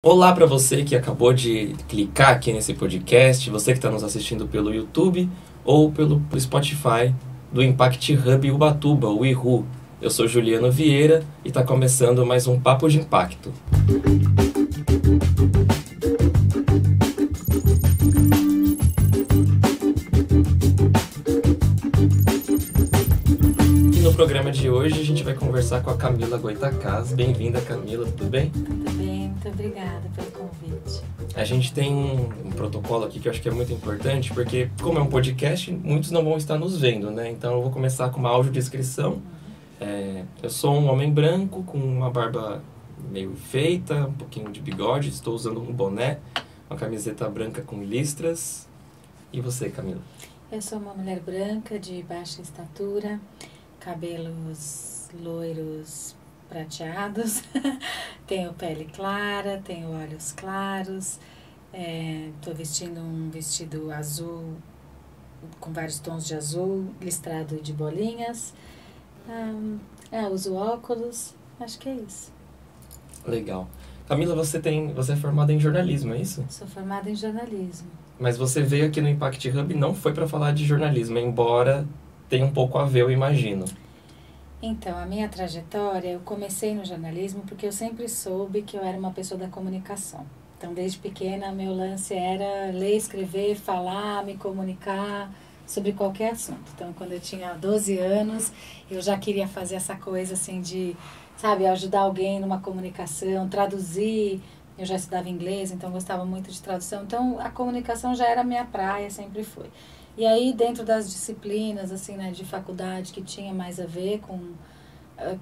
Olá para você que acabou de clicar aqui nesse podcast, você que está nos assistindo pelo YouTube ou pelo Spotify do Impact Hub Ubatuba, o IHU. Eu sou Juliano Vieira e está começando mais um Papo de Impacto. E no programa de hoje a gente vai conversar com a Camila Goitacás. Bem-vinda, Camila, tudo bem? Tudo bem, muito obrigada pelo convite. A gente tem um protocolo aqui que eu acho que é muito importante, porque como é um podcast, muitos não vão estar nos vendo, né? Então eu vou começar com uma audiodescrição. Eu sou um homem branco com uma barba meio feita, um pouquinho de bigode, estou usando um boné, uma camiseta branca com listras. E você, Camila? Eu sou uma mulher branca de baixa estatura, cabelos loiros prateados, tenho pele clara, tenho olhos claros, estou vestindo um vestido azul com vários tons de azul, listrado de bolinhas. Uso óculos, acho que é isso. Legal. Camila, você é formada em jornalismo, é isso? Sou formada em jornalismo. Mas você veio aqui no Impact Hub não foi para falar de jornalismo, embora tenha um pouco a ver, eu imagino. Então, a minha trajetória, eu comecei no jornalismo porque eu sempre soube que eu era uma pessoa da comunicação. Então, desde pequena, meu lance era ler, escrever, falar, me comunicar sobre qualquer assunto. Então, quando eu tinha 12 anos, eu já queria fazer essa coisa assim de, sabe, ajudar alguém numa comunicação, traduzir. Eu já estudava inglês, então gostava muito de tradução. Então, a comunicação já era a minha praia, sempre foi. E aí, dentro das disciplinas, assim, né, de faculdade, que tinha mais a ver com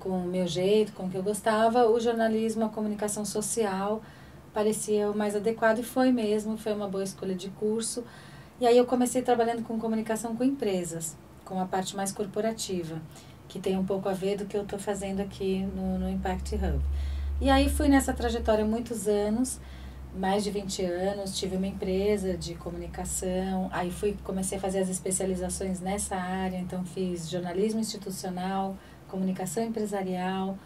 o meu jeito, com o que eu gostava, o jornalismo, a comunicação social parecia o mais adequado e foi mesmo, foi uma boa escolha de curso. E aí eu comecei trabalhando com comunicação com empresas, com a parte mais corporativa, que tem um pouco a ver do que eu estou fazendo aqui no Impact Hub. E aí fui nessa trajetória há muitos anos, mais de 20 anos, tive uma empresa de comunicação, aí comecei a fazer as especializações nessa área, então fiz jornalismo institucional, comunicação empresarial,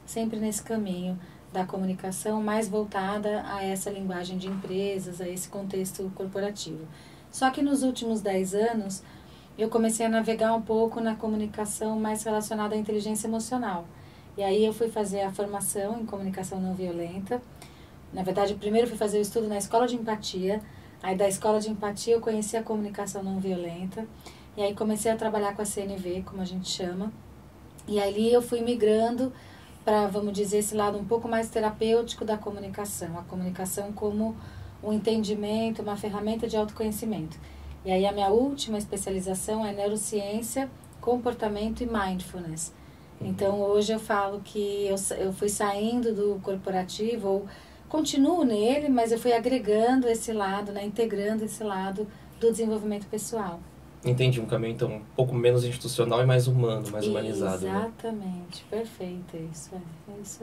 sempre nesse caminho da comunicação mais voltada a essa linguagem de empresas, a esse contexto corporativo. Só que nos últimos 10 anos, eu comecei a navegar um pouco na comunicação mais relacionada à inteligência emocional. E aí eu fui fazer a formação em comunicação não violenta. Na verdade, primeiro fui fazer o estudo na escola de empatia. Aí da escola de empatia eu conheci a comunicação não violenta. E aí comecei a trabalhar com a CNV, como a gente chama. E ali eu fui migrando para, vamos dizer, esse lado um pouco mais terapêutico da comunicação. A comunicação como um entendimento, uma ferramenta de autoconhecimento. E aí a minha última especialização é neurociência, comportamento e mindfulness. Então hoje eu falo que eu fui saindo do corporativo, ou continuo nele, mas eu fui agregando esse lado, né, integrando esse lado do desenvolvimento pessoal. Entendi, um caminho então um pouco menos institucional e mais humano, mais humanizado. Exatamente, né? Perfeito, é isso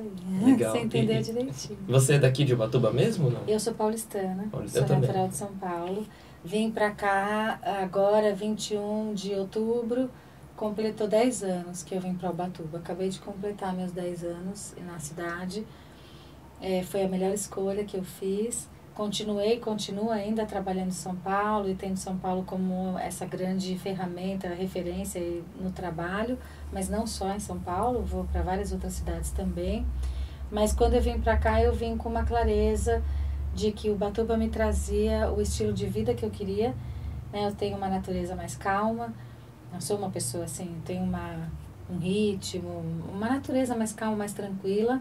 aí. Legal. Você entendeu direitinho. Você é daqui de Ubatuba mesmo, não? Eu sou paulistana, Sou natural de São Paulo. Vim pra cá agora, 21 de outubro, completou 10 anos que eu vim pra Ubatuba. Acabei de completar meus 10 anos na cidade. Foi a melhor escolha que eu fiz. Continuo ainda trabalhando em São Paulo e tendo São Paulo como essa grande ferramenta, referência no trabalho, mas não só em São Paulo, vou para várias outras cidades também. Mas quando eu vim para cá, eu vim com uma clareza de que Ubatuba me trazia o estilo de vida que eu queria, né? Eu tenho uma natureza mais calma, não sou uma pessoa assim, tenho um ritmo, uma natureza mais calma, mais tranquila.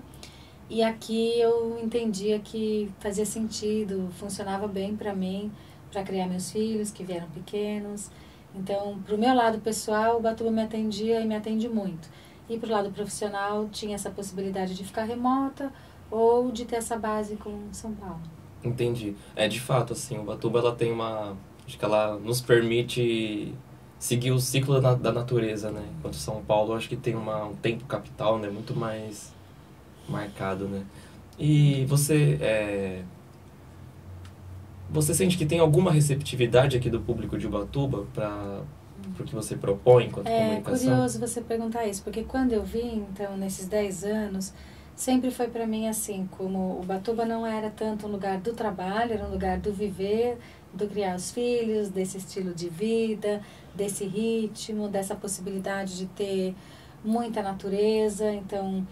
E aqui eu entendia que fazia sentido, funcionava bem para mim, para criar meus filhos que vieram pequenos. Então, para o meu lado pessoal, Ubatuba me atendia e me atende muito. E para o lado profissional, tinha essa possibilidade de ficar remota ou de ter essa base com São Paulo. Entendi. De fato, assim, Ubatuba ela tem acho que ela nos permite seguir o ciclo da natureza, né? Enquanto São Paulo, acho que tem um tempo capital, né? Muito mais marcado, né? E você sente que tem alguma receptividade aqui do público de Ubatuba para o que você propõe enquanto comunicação? É curioso você perguntar isso, porque quando eu vim, então, nesses 10 anos, sempre foi para mim assim, como Ubatuba não era tanto um lugar do trabalho, era um lugar do viver, do criar os filhos, desse estilo de vida, desse ritmo, dessa possibilidade de ter muita natureza. Então,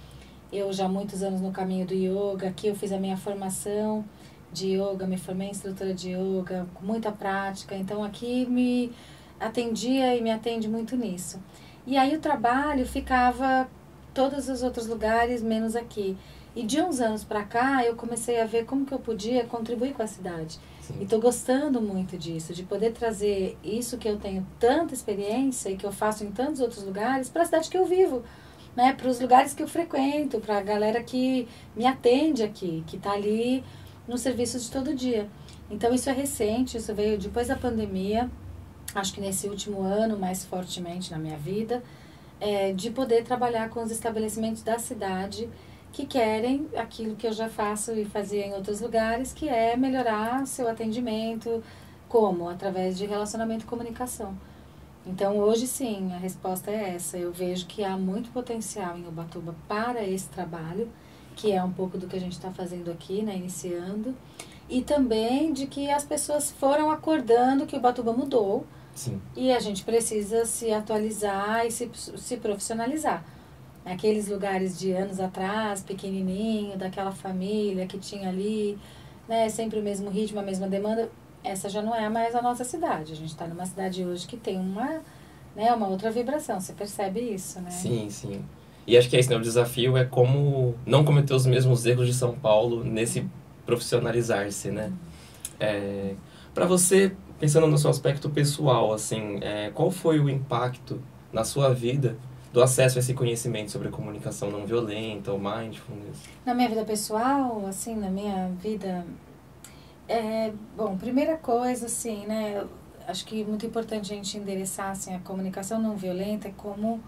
eu já há muitos anos no caminho do yoga, aqui eu fiz a minha formação de yoga, me formei em instrutora de yoga, com muita prática, então aqui me atendia e me atende muito nisso. E aí o trabalho ficava todos os outros lugares, menos aqui. E de uns anos para cá, eu comecei a ver como que eu podia contribuir com a cidade. Sim. E estou gostando muito disso, de poder trazer isso que eu tenho tanta experiência e que eu faço em tantos outros lugares para a cidade que eu vivo, né? Para os lugares que eu frequento, para a galera que me atende aqui, que está ali nos serviços de todo dia. Então isso é recente, isso veio depois da pandemia, acho que nesse último ano mais fortemente na minha vida, de poder trabalhar com os estabelecimentos da cidade que querem aquilo que eu já faço e fazia em outros lugares, que é melhorar seu atendimento, como? Através de relacionamento e comunicação. Então, hoje sim, a resposta é essa. Eu vejo que há muito potencial em Ubatuba para esse trabalho, que é um pouco do que a gente está fazendo aqui, né, iniciando, e também de que as pessoas foram acordando que Ubatuba mudou. Sim. E a gente precisa se atualizar e se profissionalizar. Aqueles lugares de anos atrás, pequenininho, daquela família que tinha ali, né, sempre o mesmo ritmo, a mesma demanda, essa já não é mais a nossa cidade. A gente está numa cidade hoje que tem uma outra vibração, você percebe isso, né? Sim, sim. E acho que é isso, né? O desafio é como não cometer os mesmos erros de São Paulo nesse profissionalizar-se, né? Para você, pensando no seu aspecto pessoal, assim, qual foi o impacto na sua vida do acesso a esse conhecimento sobre a comunicação não violenta, ou mindfulness? Na minha vida pessoal, assim, na minha vida... bom, primeira coisa, assim, né? Acho que é muito importante a gente endereçar, assim, a comunicação não violenta como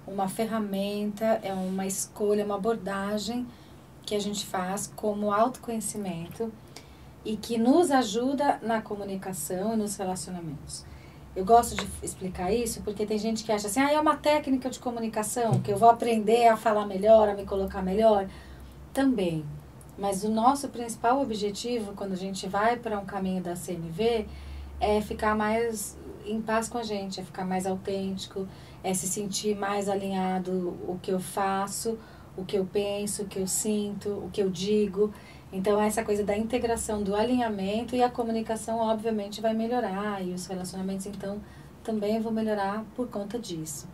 uma ferramenta, é uma escolha, uma abordagem que a gente faz como autoconhecimento e que nos ajuda na comunicação e nos relacionamentos. Eu gosto de explicar isso porque tem gente que acha assim, é uma técnica de comunicação que eu vou aprender a falar melhor, a me colocar melhor. Também. Mas o nosso principal objetivo, quando a gente vai para um caminho da CNV, é ficar mais em paz com a gente, é ficar mais autêntico, é se sentir mais alinhado o que eu faço, o que eu penso, o que eu sinto, o que eu digo. Então, essa coisa da integração do alinhamento e a comunicação, obviamente, vai melhorar. E os relacionamentos, então, também vão melhorar por conta disso.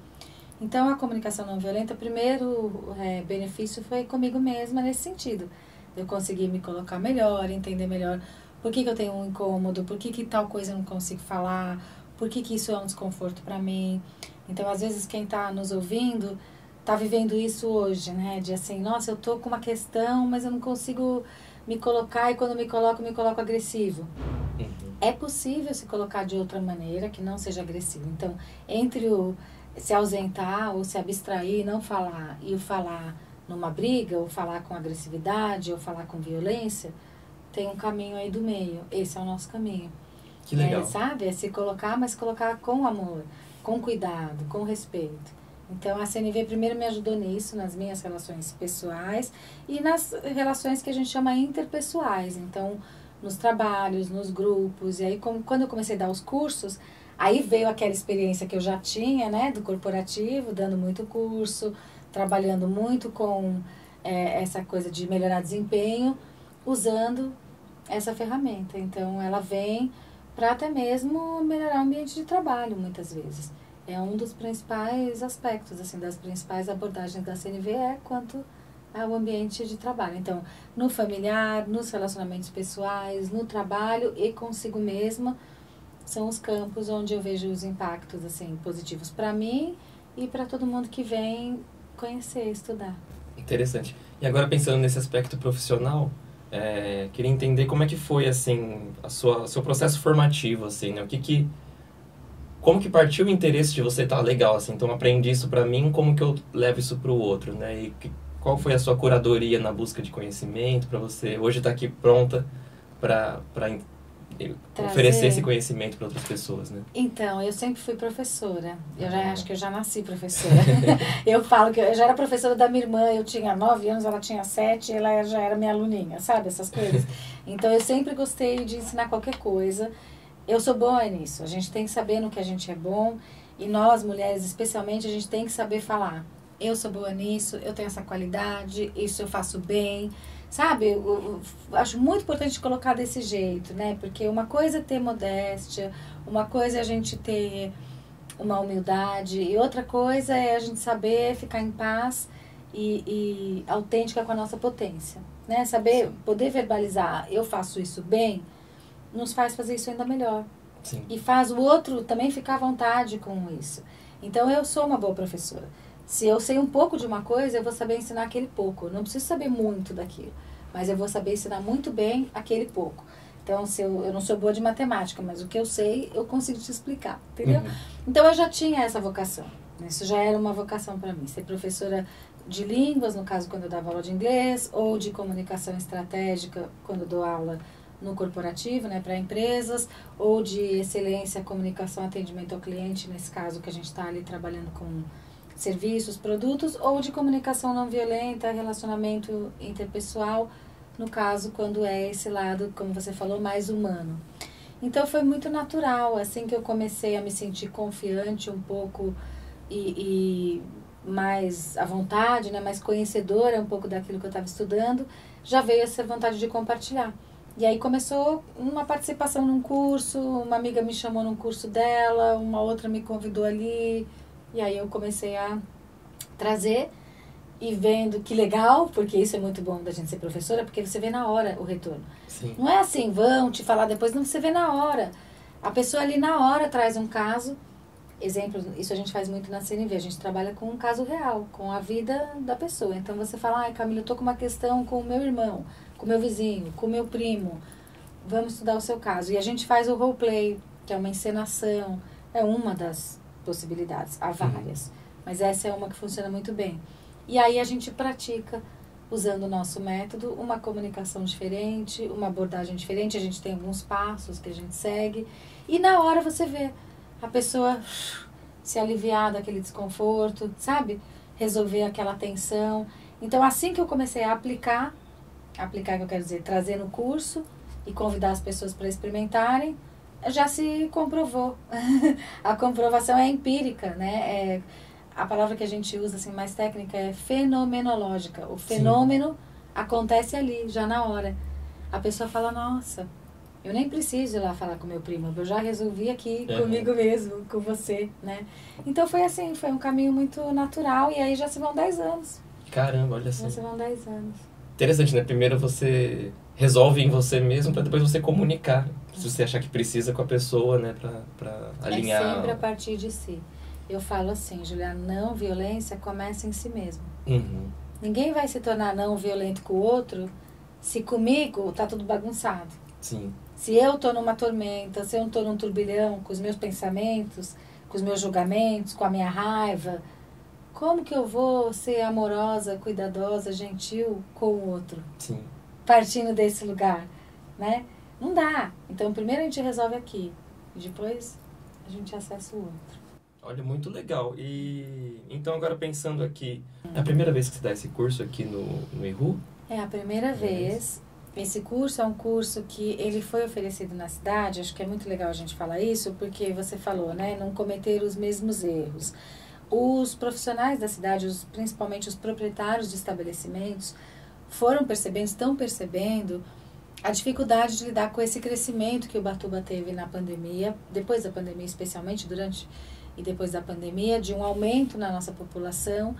Então, a comunicação não violenta, o primeiro benefício foi comigo mesma nesse sentido. Eu consegui me colocar melhor, entender melhor por que eu tenho um incômodo, por que tal coisa eu não consigo falar, por que isso é um desconforto para mim. Então, às vezes, quem está nos ouvindo está vivendo isso hoje, né? De assim, nossa, eu tô com uma questão, mas eu não consigo me colocar e quando me coloco agressivo. Uhum. É possível se colocar de outra maneira que não seja agressivo. Então, entre o se ausentar ou se abstrair, não falar, e o falar numa briga, ou falar com agressividade, ou falar com violência, tem um caminho aí do meio. Esse é o nosso caminho. Que legal. Sabe? É se colocar, mas colocar com amor, com cuidado, com respeito. Então, a CNV primeiro me ajudou nisso, nas minhas relações pessoais e nas relações que a gente chama interpessoais. Então, nos trabalhos, nos grupos. E aí, quando eu comecei a dar os cursos, aí veio aquela experiência que eu já tinha, né, do corporativo, dando muito curso, trabalhando muito com essa coisa de melhorar desempenho, usando essa ferramenta. Então, ela vem para até mesmo melhorar o ambiente de trabalho, muitas vezes. É um dos principais aspectos, assim, das principais abordagens da CNV quanto ao ambiente de trabalho. Então, no familiar, nos relacionamentos pessoais, no trabalho e consigo mesma, são os campos onde eu vejo os impactos, assim, positivos para mim e para todo mundo que vem conhecer, estudar. Interessante. E agora, pensando nesse aspecto profissional, queria entender como é que foi, assim, seu processo formativo, assim, né? Como que partiu o interesse de você estar legal, assim, então aprendi isso pra mim, como que eu levo isso pro outro, né? E qual foi a sua curadoria na busca de conhecimento pra você hoje estar aqui pronta pra oferecer esse conhecimento para outras pessoas, né? Então, eu sempre fui professora. Eu já acho que eu já nasci professora. Eu falo que eu já era professora da minha irmã, eu tinha 9 anos, ela tinha 7, ela já era minha aluninha, sabe? Essas coisas. Então, eu sempre gostei de ensinar qualquer coisa. Eu sou boa nisso. A gente tem que saber no que a gente é bom. E nós, mulheres, especialmente, a gente tem que saber falar. Eu sou boa nisso, eu tenho essa qualidade, isso eu faço bem. Sabe, eu acho muito importante colocar desse jeito, né? Porque uma coisa é ter modéstia, uma coisa é a gente ter uma humildade, e outra coisa é a gente saber ficar em paz e autêntica com a nossa potência, né? Saber, poder verbalizar, eu faço isso bem, nos faz fazer isso ainda melhor. Sim. E faz o outro também ficar à vontade com isso. Então, eu sou uma boa professora. Se eu sei um pouco de uma coisa, eu vou saber ensinar aquele pouco. Eu não preciso saber muito daquilo, mas eu vou saber ensinar muito bem aquele pouco. Então, se eu não sou boa de matemática, mas o que eu sei, eu consigo te explicar, entendeu? Então, eu já tinha essa vocação. Isso já era uma vocação para mim. Ser professora de línguas, no caso, quando eu dava aula de inglês, ou de comunicação estratégica, quando eu dou aula no corporativo, né, para empresas, ou de excelência, comunicação, atendimento ao cliente, nesse caso que a gente está ali trabalhando com serviços, produtos, ou de comunicação não violenta, relacionamento interpessoal, no caso, quando é esse lado, como você falou, mais humano. Então, foi muito natural, assim que eu comecei a me sentir confiante um pouco e mais à vontade, né, mais conhecedora um pouco daquilo que eu estava estudando, já veio essa vontade de compartilhar. E aí começou uma participação num curso, uma amiga me chamou num curso dela, uma outra me convidou ali. E aí eu comecei a trazer e vendo que legal, porque isso é muito bom da gente ser professora, porque você vê na hora o retorno. Sim. Não é assim, vão te falar depois, não, você vê na hora. A pessoa ali na hora traz um caso, exemplo, isso a gente faz muito na CNV, a gente trabalha com um caso real, com a vida da pessoa. Então você fala, ai Camila, eu tô com uma questão com o meu irmão, com o meu vizinho, com o meu primo, vamos estudar o seu caso. E a gente faz o roleplay, que é uma encenação, é uma das possibilidades, há várias, mas essa é uma que funciona muito bem. E aí a gente pratica, usando o nosso método, uma comunicação diferente, uma abordagem diferente, a gente tem alguns passos que a gente segue, e na hora você vê a pessoa se aliviar daquele desconforto, sabe? Resolver aquela tensão. Então, assim que eu comecei a aplicar que eu quero dizer, trazer no curso e convidar as pessoas para experimentarem, já se comprovou. A comprovação é empírica, né? A palavra que a gente usa assim, mais técnica é fenomenológica. O fenômeno acontece ali, já na hora. A pessoa fala, nossa, eu nem preciso ir lá falar com meu primo, eu já resolvi aqui comigo mesmo, com você, né? Então foi assim, foi um caminho muito natural e aí já se vão 10 anos. Caramba, olha assim. Já se vão 10 anos. Interessante, né? Primeiro você resolve em você mesmo para depois você comunicar. Se você achar que precisa com a pessoa, né? Pra alinhar. É sempre a partir de si. Eu falo assim, Juliana, não violência começa em si mesmo. Ninguém vai se tornar não violento com o outro se comigo tá tudo bagunçado. Sim. Se eu tô numa tormenta, se eu tô num turbilhão com os meus pensamentos, com os meus julgamentos, com a minha raiva, como que eu vou ser amorosa, cuidadosa, gentil com o outro? Sim. Partindo desse lugar, né? Não dá. Então, primeiro a gente resolve aqui. E depois a gente acessa o outro. Olha, muito legal. E então, agora pensando aqui, é a primeira vez que você dá esse curso aqui no IRU? É a primeira vez. Esse curso é um curso que ele foi oferecido na cidade. Acho que é muito legal a gente falar isso, porque você falou, né? Não cometer os mesmos erros. Os profissionais da cidade, principalmente os proprietários de estabelecimentos, estão percebendo a dificuldade de lidar com esse crescimento que Ubatuba teve na pandemia, depois da pandemia especialmente, durante e depois da pandemia, de um aumento na nossa população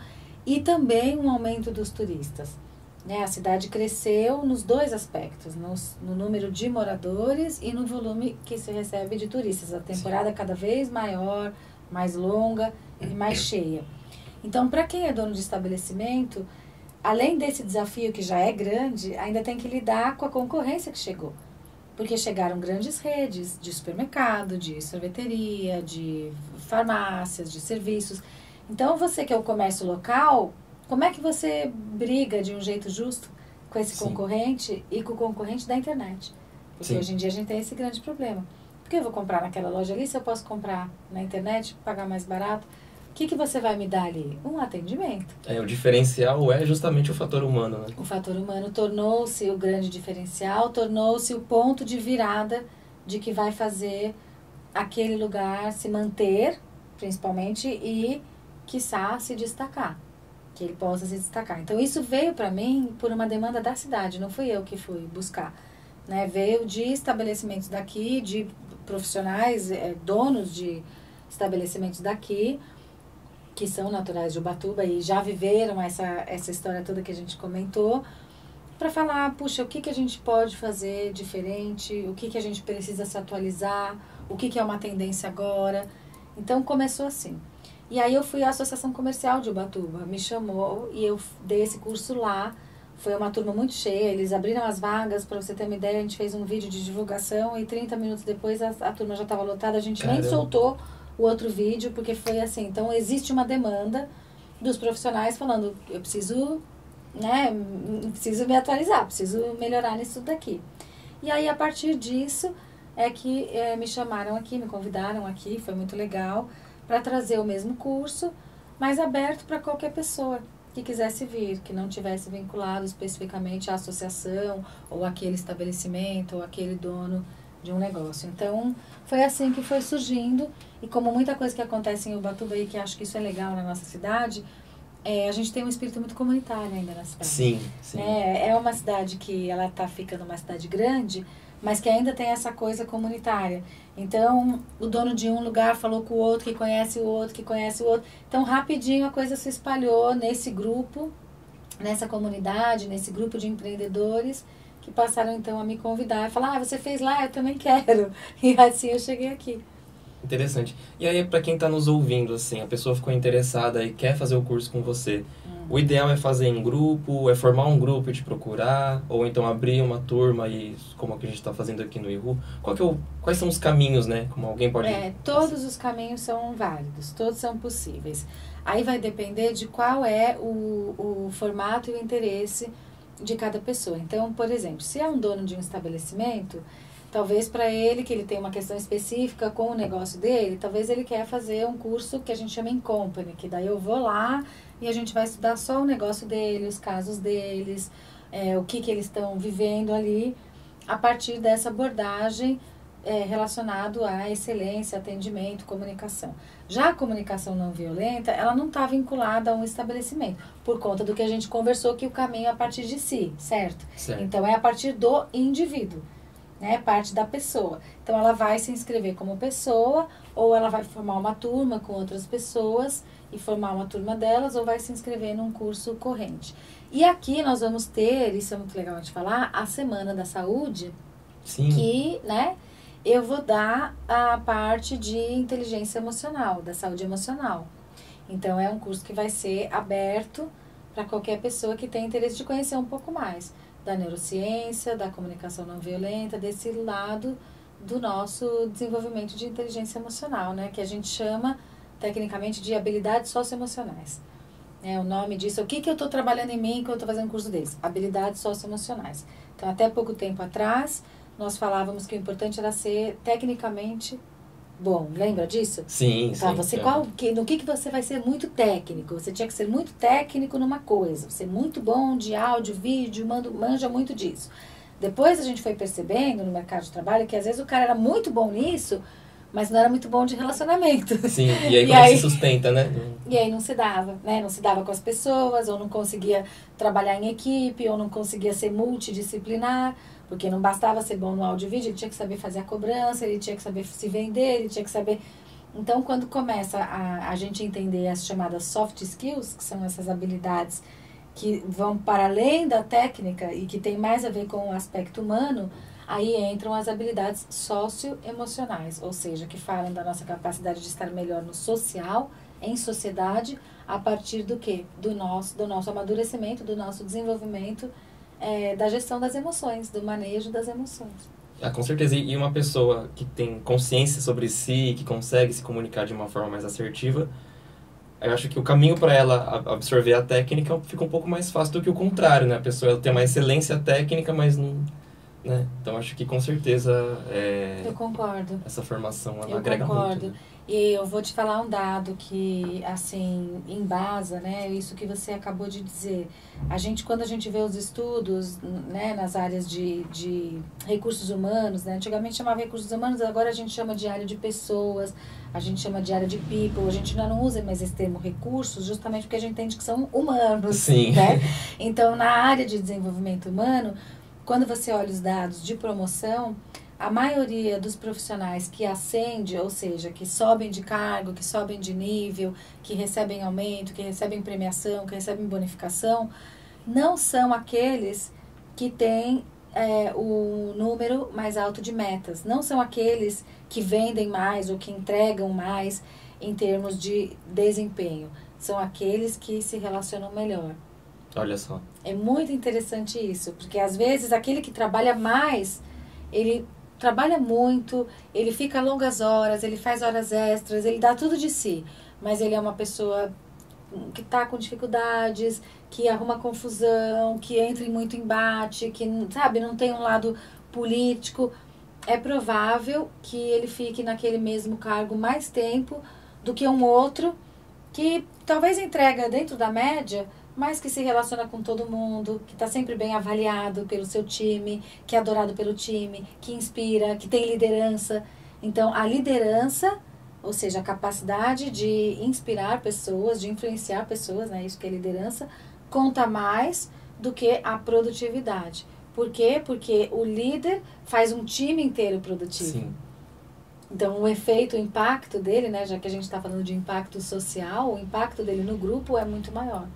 e também um aumento dos turistas. Né? A cidade cresceu nos dois aspectos, no número de moradores e no volume que se recebe de turistas. A temporada cada vez maior, mais longa e mais cheia. Então, para quem é dono de estabelecimento, além desse desafio que já é grande, ainda tem que lidar com a concorrência que chegou. Porque chegaram grandes redes de supermercado, de sorveteria, de farmácias, de serviços. Então, você que é o comércio local, como é que você briga de um jeito justo com esse concorrente e com o concorrente da internet? Porque hoje em dia a gente tem esse grande problema. Por que eu vou comprar naquela loja ali se eu posso comprar na internet, pagar mais barato? O que você vai me dar ali? Um atendimento. O diferencial é justamente o fator humano, né? O fator humano tornou-se o grande diferencial, tornou-se o ponto de virada de que vai fazer aquele lugar se manter, principalmente, e, quiçá, se destacar. Que ele possa se destacar. Então, isso veio para mim por uma demanda da cidade, não fui eu que fui buscar. Né? Veio de estabelecimentos daqui, de profissionais, donos de estabelecimentos daqui, que são naturais de Ubatuba e já viveram essa história toda que a gente comentou, para falar, puxa, o que a gente pode fazer diferente, o que a gente precisa se atualizar, o que é uma tendência agora. Então, começou assim. E aí eu fui à Associação Comercial de Ubatuba, me chamou e eu dei esse curso lá. Foi uma turma muito cheia, eles abriram as vagas, para você ter uma ideia, a gente fez um vídeo de divulgação e 30 minutos depois a turma já estava lotada, a gente nem soltou o outro vídeo, porque foi assim. Então, existe uma demanda dos profissionais falando, eu preciso, né, preciso me atualizar, preciso melhorar nisso daqui. E aí, a partir disso, é que me chamaram aqui, me convidaram aqui, foi muito legal, para trazer o mesmo curso, mas aberto para qualquer pessoa que quisesse vir, que não tivesse vinculado especificamente à associação, ou aquele estabelecimento, ou aquele dono de um negócio. Então, foi assim que foi surgindo, e como muita coisa que acontece em Ubatuba e que acho que isso é legal na nossa cidade, a gente tem um espírito muito comunitário ainda na cidade. Sim, sim. É uma cidade que ela está ficando uma cidade grande, mas que ainda tem essa coisa comunitária. Então, o dono de um lugar falou com o outro, que conhece o outro, que conhece o outro. Então, rapidinho a coisa se espalhou nesse grupo, nessa comunidade, nesse grupo de empreendedores, que passaram então a me convidar, a falar, você fez lá, eu também quero. E assim eu cheguei aqui. Interessante. E aí, para quem está nos ouvindo, assim, a pessoa ficou interessada e quer fazer o curso com você, o ideal é fazer em grupo, é formar um grupo e te procurar, ou então abrir uma turma, e como a gente está fazendo aqui no IRU? Quais são os caminhos, né? Como alguém pode... Todos os caminhos são válidos, todos são possíveis. Aí vai depender de qual é o formato e o interesse de cada pessoa. Então, por exemplo, se é um dono de um estabelecimento, talvez para ele, que ele tem uma questão específica com o negócio dele, talvez ele quer fazer um curso que a gente chama em company, que daí eu vou lá e a gente vai estudar só o negócio dele, os casos deles, o que eles estão vivendo ali, a partir dessa abordagem relacionado à excelência, atendimento, comunicação. Já a comunicação não violenta, ela não está vinculada a um estabelecimento, por conta do que a gente conversou, que o caminho é a partir de si, certo? Então, é a partir do indivíduo. Né, parte da pessoa. Então, ela vai se inscrever como pessoa, ou ela vai formar uma turma com outras pessoas e formar uma turma delas, ou vai se inscrever num curso corrente. E aqui nós vamos ter, isso é muito legal de falar, a Semana da Saúde, Sim. Que, né, eu vou dar a parte de inteligência emocional, da saúde emocional. Então, é um curso que vai ser aberto para qualquer pessoa que tenha interesse de conhecer um pouco mais da neurociência, da comunicação não violenta, desse lado do nosso desenvolvimento de inteligência emocional, né? Que a gente chama, tecnicamente, de habilidades socioemocionais. O nome disso, o que eu estou trabalhando em mim quando eu estou fazendo um curso desse? Habilidades socioemocionais. Então, até pouco tempo atrás, nós falávamos que o importante era ser tecnicamente bom. Lembra disso? Sim, então, sim. No que você vai ser muito técnico? Você tinha que ser muito técnico numa coisa. Ser muito bom de áudio, vídeo, manja muito disso. Depois a gente foi percebendo no mercado de trabalho que às vezes o cara era muito bom nisso, mas não era muito bom de relacionamento. Sim, e aí como se sustenta, né? E aí não se dava, né? Não se dava com as pessoas, ou não conseguia trabalhar em equipe, ou não conseguia ser multidisciplinar. Porque não bastava ser bom no áudio e vídeo, ele tinha que saber fazer a cobrança, ele tinha que saber se vender, ele tinha que saber... Então, quando começa a gente entender as chamadas soft skills, que são essas habilidades que vão para além da técnica e que tem mais a ver com o aspecto humano, aí entram as habilidades socioemocionais, ou seja, que falam da nossa capacidade de estar melhor no social, em sociedade, a partir do quê? Do nosso amadurecimento, do nosso desenvolvimento, da gestão das emoções, do manejo das emoções. Com certeza. E uma pessoa que tem consciência sobre si, que consegue se comunicar de uma forma mais assertiva, eu acho que o caminho para ela absorver a técnica fica um pouco mais fácil do que o contrário, né? A pessoa tem uma excelência técnica, mas né? Então acho que com certeza Eu concordo. essa formação ela Eu agrega concordo. muito. Né? E eu vou te falar um dado que, assim, embasa, né, isso que você acabou de dizer. Quando a gente vê os estudos, né, nas áreas de recursos humanos, né, antigamente chamava recursos humanos, agora a gente chama de área de pessoas, a gente chama de área de people, a gente ainda não usa mais esse termo recursos, justamente porque a gente entende que são humanos, Sim. né? Então, na área de desenvolvimento humano, quando você olha os dados de promoção, a maioria dos profissionais que ascende, ou seja, que sobem de cargo, que sobem de nível, que recebem aumento, que recebem premiação, que recebem bonificação, não são aqueles que têm o número mais alto de metas. Não são aqueles que vendem mais ou que entregam mais em termos de desempenho. São aqueles que se relacionam melhor. Olha só. É muito interessante isso, porque às vezes aquele que trabalha mais, ele trabalha muito, ele fica longas horas, ele faz horas extras, ele dá tudo de si, mas ele é uma pessoa que está com dificuldades, que arruma confusão, que entra em muito embate, que, sabe, não tem um lado político. É provável que ele fique naquele mesmo cargo mais tempo do que um outro que talvez entrega dentro da média, mas que se relaciona com todo mundo, que está sempre bem avaliado pelo seu time, que é adorado pelo time, que inspira, que tem liderança. Então, a liderança, ou seja, a capacidade de inspirar pessoas, de influenciar pessoas, né, isso que é liderança, conta mais do que a produtividade. Por quê? Porque o líder faz um time inteiro produtivo. Sim. Então, o efeito, o impacto dele, né, já que a gente está falando de impacto social, o impacto dele no grupo é muito maior.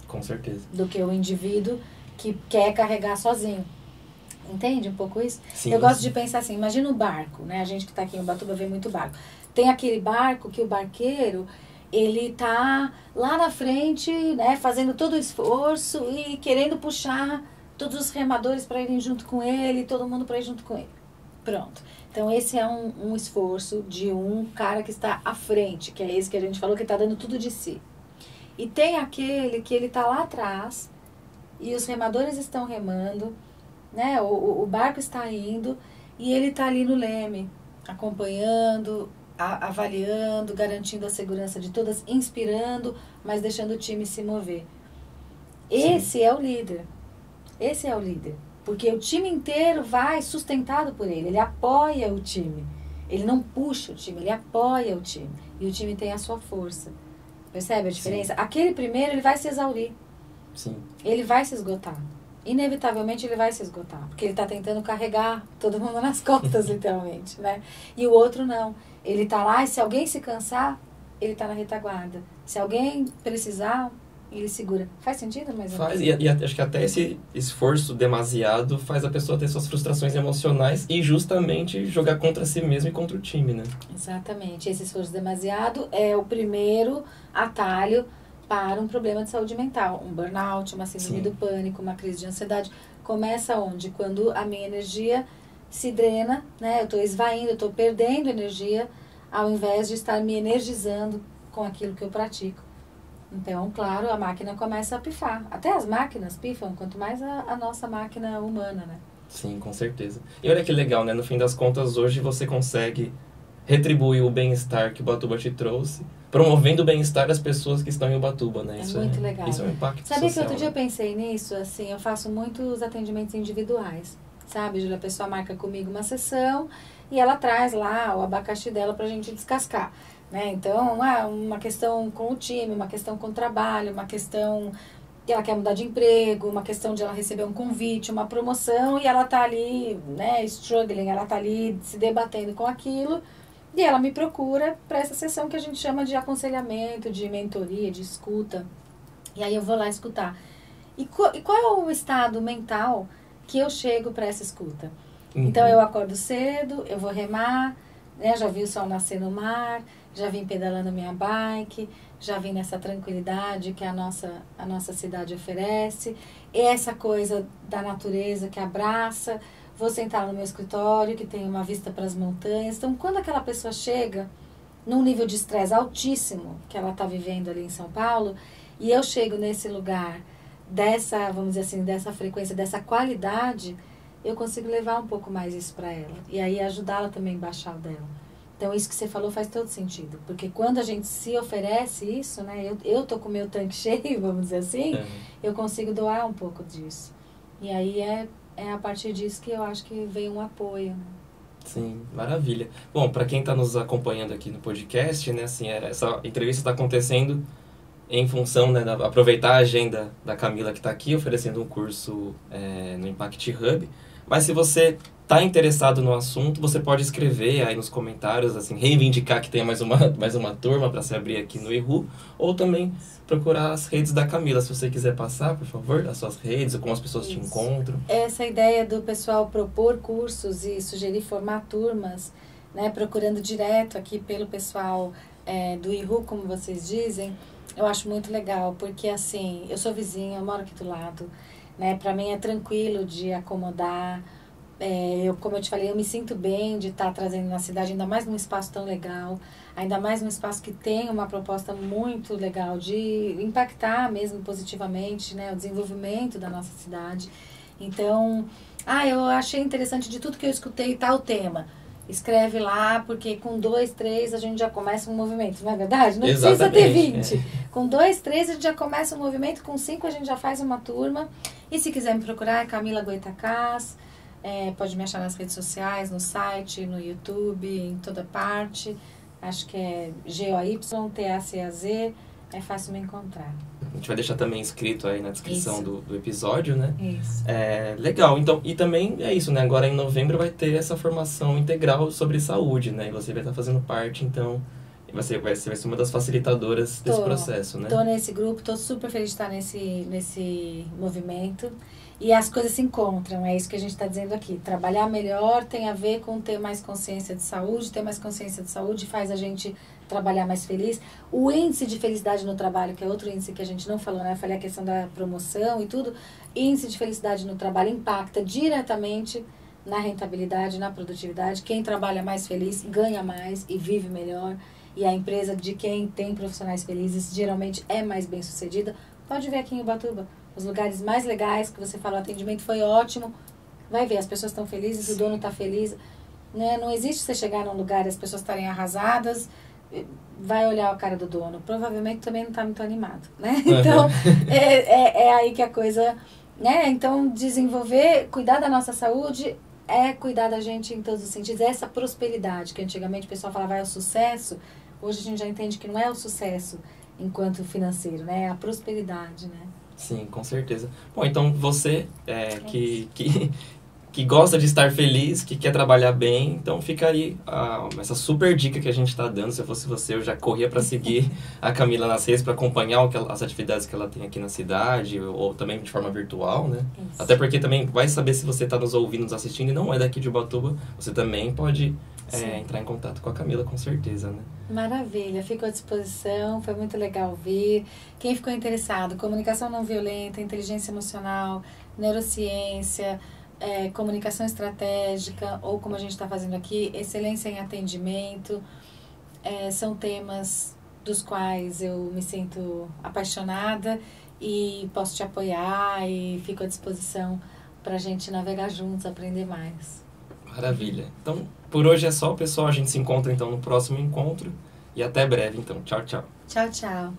Com certeza. Do que o indivíduo que quer carregar sozinho. Entende um pouco isso? Sim. Eu gosto de pensar assim, imagina o barco, né? A gente que está aqui em Ubatuba vê muito barco. Tem aquele barco que o barqueiro, ele tá lá na frente, né, fazendo todo o esforço e querendo puxar todos os remadores para irem junto com ele, todo mundo para ir junto com ele. Pronto. Então, esse é um esforço de um cara que está à frente, que é esse que a gente falou, que está dando tudo de si. E tem aquele que ele está lá atrás e os remadores estão remando, né? O barco está indo e ele está ali no leme, acompanhando, avaliando, garantindo a segurança de todas, inspirando, mas deixando o time se mover. Esse é o líder. Esse é o líder. Porque o time inteiro vai sustentado por ele. Ele apoia o time. Ele não puxa o time, ele apoia o time. E o time tem a sua força. Percebe a diferença? Sim. Aquele primeiro, ele vai se exaurir. Sim. Ele vai se esgotar. Inevitavelmente, ele vai se esgotar. Porque ele está tentando carregar todo mundo nas costas, literalmente, né? E o outro não. Ele está lá e se alguém se cansar, ele está na retaguarda. Se alguém precisar, ele segura. Faz sentido? Mas faz. E acho que até esse esforço demasiado faz a pessoa ter suas frustrações emocionais e justamente jogar contra si mesmo e contra o time, né? Exatamente. Esse esforço demasiado é o primeiro atalho para um problema de saúde mental. Um burnout, uma síndrome do pânico, uma crise de ansiedade. Começa onde? Quando a minha energia se drena, né? Eu estou esvaindo, eu estou perdendo energia ao invés de estar me energizando com aquilo que eu pratico. Então, claro, a máquina começa a pifar. Até as máquinas pifam, quanto mais a nossa máquina humana, né? Sim, com certeza. E olha que legal, né? No fim das contas, hoje você consegue retribuir o bem-estar que Ubatuba te trouxe, promovendo o bem-estar das pessoas que estão em Ubatuba, né? Isso muito legal. Isso é um impacto social. Sabia que outro dia né? eu pensei nisso? Assim, eu faço muitos atendimentos individuais, sabe, Júlia? A pessoa marca comigo uma sessão e ela traz lá o abacaxi dela pra gente descascar. Né? Então, uma questão com o time, uma questão com o trabalho, uma questão que ela quer mudar de emprego, uma questão de ela receber um convite, uma promoção, e ela tá ali, né, struggling, ela tá ali se debatendo com aquilo, e ela me procura para essa sessão que a gente chama de aconselhamento, de mentoria, de escuta. E aí eu vou lá escutar. E qual é o estado mental que eu chego para essa escuta? Uhum. Então, eu acordo cedo, eu vou remar, né, já vi o sol nascer no mar, já vim pedalando minha bike, já vim nessa tranquilidade que a nossa cidade oferece. E essa coisa da natureza que abraça. Vou sentar no meu escritório, que tem uma vista para as montanhas. Então, quando aquela pessoa chega num nível de estresse altíssimo, que ela está vivendo ali em São Paulo, e eu chego nesse lugar dessa, vamos dizer assim, dessa frequência, dessa qualidade, eu consigo levar um pouco mais isso para ela. E aí ajudá-la também a baixar o dela. Então, isso que você falou faz todo sentido. Porque quando a gente se oferece isso, né? Eu tô com o meu tanque cheio, vamos dizer assim, eu consigo doar um pouco disso. E aí é a partir disso que eu acho que vem um apoio, né? Sim, maravilha. Bom, para quem está nos acompanhando aqui no podcast, né, assim, essa entrevista está acontecendo em função, né, de aproveitar a agenda da Camila que está aqui, oferecendo um curso no Impact Hub. Mas se você está interessado no assunto, você pode escrever aí nos comentários, assim, reivindicar que tenha mais uma turma para se abrir aqui no IRU, ou também procurar as redes da Camila. Se você quiser passar, por favor, as suas redes, ou como as pessoas te encontram. Essa ideia do pessoal propor cursos e sugerir formar turmas, né, procurando direto aqui pelo pessoal do IRU, como vocês dizem, eu acho muito legal, porque assim, eu sou vizinha, eu moro aqui do lado, né, para mim é tranquilo de acomodar. Como eu te falei, eu me sinto bem de estar trazendo na cidade, ainda mais num espaço tão legal, ainda mais num espaço que tem uma proposta muito legal de impactar mesmo positivamente, né, o desenvolvimento da nossa cidade. Então, eu achei interessante de tudo que eu escutei tal tema. Escreve lá, porque com 2, 3 a gente já começa um movimento, não é verdade? Não precisa ter 20. Com 2, 3 a gente já começa um movimento, com 5 a gente já faz uma turma. E se quiser me procurar, é Camila Goitacás. Pode me achar nas redes sociais, no site, no YouTube, em toda parte. Acho que é GOYTACAZ, é fácil me encontrar. A gente vai deixar também escrito aí na descrição do episódio, né? Isso. Legal, então, e também é isso, né? Agora em novembro vai ter essa formação integral sobre saúde, né? E você vai estar fazendo parte, então, você vai ser uma das facilitadoras desse processo, né? Tô nesse grupo, tô super feliz de estar nesse movimento. E as coisas se encontram, é isso que a gente está dizendo aqui. Trabalhar melhor tem a ver com ter mais consciência de saúde. Ter mais consciência de saúde faz a gente trabalhar mais feliz. O índice de felicidade no trabalho, que é outro índice que a gente não falou, né? Eu falei a questão da promoção e tudo. Índice de felicidade no trabalho impacta diretamente na rentabilidade, na produtividade. Quem trabalha mais feliz ganha mais e vive melhor. E a empresa de quem tem profissionais felizes geralmente é mais bem sucedida. Pode ver aqui em Ubatuba. Os lugares mais legais que você fala, o atendimento foi ótimo. Vai ver, as pessoas estão felizes, o dono está feliz. Né? Não existe você chegar num lugar e as pessoas estarem arrasadas, vai olhar a cara do dono. Provavelmente também não está muito animado. Né? Então, é aí que a coisa... Né? Então, desenvolver, cuidar da nossa saúde é cuidar da gente em todos os sentidos. É essa prosperidade, que antigamente o pessoal falava, é o sucesso. Hoje a gente já entende que não é o sucesso enquanto financeiro, né? É a prosperidade, né? Sim, com certeza. Bom, então você que gosta de estar feliz, que quer trabalhar bem, então fica aí essa super dica que a gente está dando. Se eu fosse você, eu já corria para seguir a Camila nas redes, para acompanhar as atividades que ela tem aqui na cidade, ou também de forma virtual, né? Isso. Até porque também vai saber se você está nos ouvindo, nos assistindo e não é daqui de Ubatuba, você também pode entrar em contato com a Camila, com certeza, né? Maravilha, fico à disposição, foi muito legal ouvir. Quem ficou interessado, comunicação não violenta, inteligência emocional, neurociência, comunicação estratégica, ou como a gente está fazendo aqui, excelência em atendimento, são temas dos quais eu me sinto apaixonada e posso te apoiar e fico à disposição para a gente navegar juntos, aprender mais. Maravilha. Então, por hoje é só, pessoal. A gente se encontra, então, no próximo encontro. E até breve, então. Tchau, tchau. Tchau, tchau.